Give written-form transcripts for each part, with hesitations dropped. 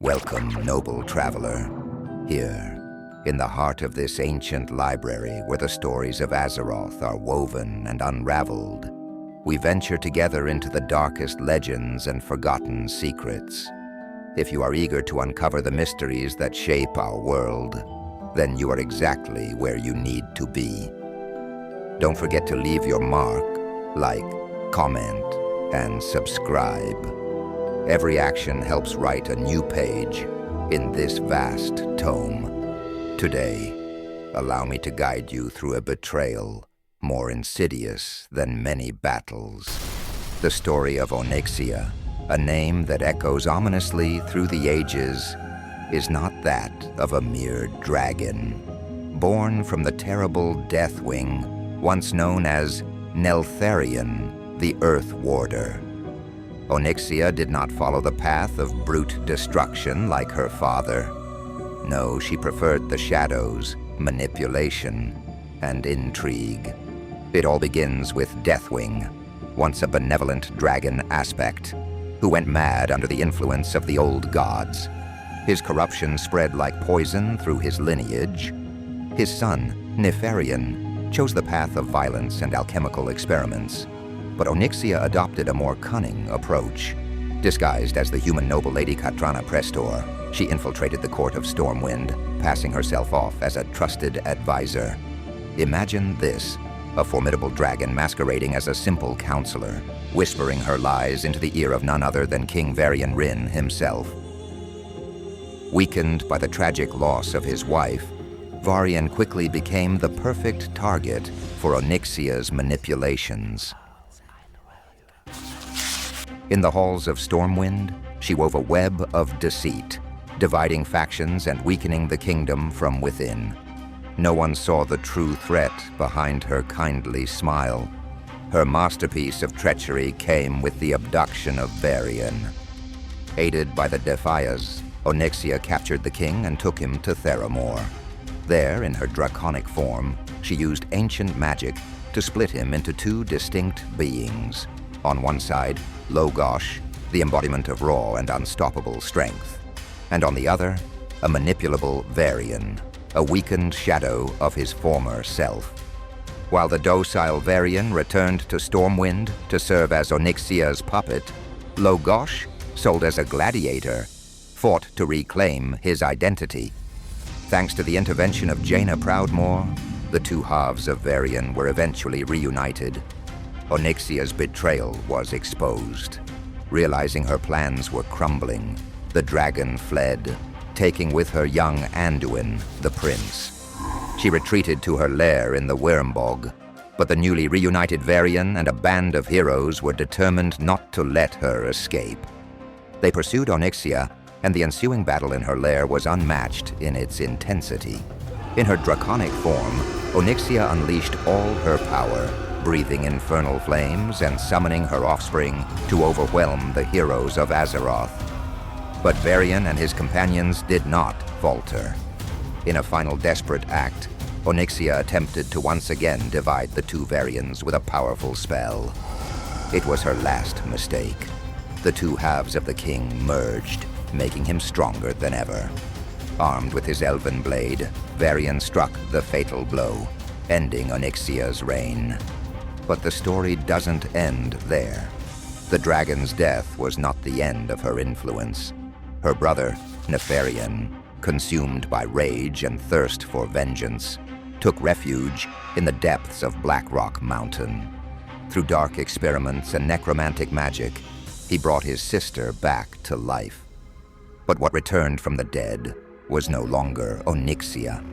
Welcome, noble traveler. Here, in the heart of this ancient library where the stories of Azeroth are woven and unraveled, we venture together into the darkest legends and forgotten secrets. If you are eager to uncover the mysteries that shape our world, then you are exactly where you need to be. Don't forget to leave your mark, like, comment, and subscribe. Every action helps write a new page in this vast tome. Today, allow me to guide you through a betrayal more insidious than many battles. The story of Onyxia, a name that echoes ominously through the ages, is not that of a mere dragon. Born from the terrible Deathwing, once known as Neltharion, the Earth Warder. Onyxia did not follow the path of brute destruction like her father. No, she preferred the shadows, manipulation, and intrigue. It all begins with Deathwing, once a benevolent dragon aspect, who went mad under the influence of the old gods. His corruption spread like poison through his lineage. His son, Nefarian, chose the path of violence and alchemical experiments. But Onyxia adopted a more cunning approach. Disguised as the human noble lady Katrana Prestor, she infiltrated the court of Stormwind, passing herself off as a trusted advisor. Imagine this, a formidable dragon masquerading as a simple counselor, whispering her lies into the ear of none other than King Varian Rin himself. Weakened by the tragic loss of his wife, Varian quickly became the perfect target for Onyxia's manipulations. In the halls of Stormwind, she wove a web of deceit, dividing factions and weakening the kingdom from within. No one saw the true threat behind her kindly smile. Her masterpiece of treachery came with the abduction of Varian. Aided by the Defias, Onyxia captured the king and took him to Theramore. There, in her draconic form, she used ancient magic to split him into two distinct beings. On one side, Logosh, the embodiment of raw and unstoppable strength, and on the other, a manipulable Varian, a weakened shadow of his former self. While the docile Varian returned to Stormwind to serve as Onyxia's puppet, Logosh, sold as a gladiator, fought to reclaim his identity. Thanks to the intervention of Jaina Proudmoore, the two halves of Varian were eventually reunited. Onyxia's betrayal was exposed. Realizing her plans were crumbling, the dragon fled, taking with her young Anduin, the prince. She retreated to her lair in the Wormbog, but the newly reunited Varian and a band of heroes were determined not to let her escape. They pursued Onyxia, and the ensuing battle in her lair was unmatched in its intensity. In her draconic form, Onyxia unleashed all her power, breathing infernal flames and summoning her offspring to overwhelm the heroes of Azeroth. But Varian and his companions did not falter. In a final desperate act, Onyxia attempted to once again divide the two Varians with a powerful spell. It was her last mistake. The two halves of the king merged, making him stronger than ever. Armed with his elven blade, Varian struck the fatal blow, ending Onyxia's reign. But the story doesn't end there. The dragon's death was not the end of her influence. Her brother, Nefarian, consumed by rage and thirst for vengeance, took refuge in the depths of Blackrock Mountain. Through dark experiments and necromantic magic, he brought his sister back to life. But what returned from the dead was no longer Onyxia.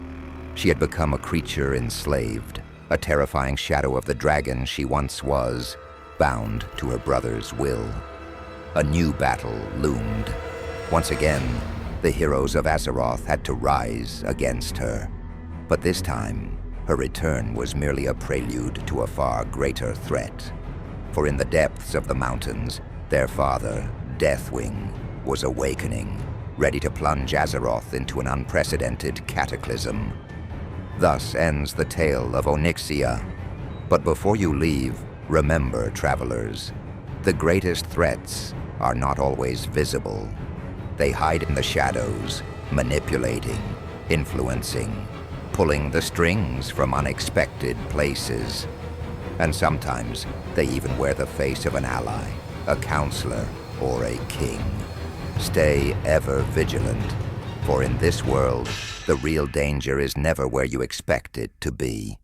She had become a creature enslaved, a terrifying shadow of the dragon she once was, bound to her brother's will. A new battle loomed. Once again, the heroes of Azeroth had to rise against her. But this time, her return was merely a prelude to a far greater threat. For in the depths of the mountains, their father, Deathwing, was awakening, ready to plunge Azeroth into an unprecedented cataclysm. Thus ends the tale of Onyxia. But before you leave, remember, travelers, the greatest threats are not always visible. They hide in the shadows, manipulating, influencing, pulling the strings from unexpected places. And sometimes they even wear the face of an ally, a counselor, or a king. Stay ever vigilant, for in this world, the real danger is never where you expect it to be.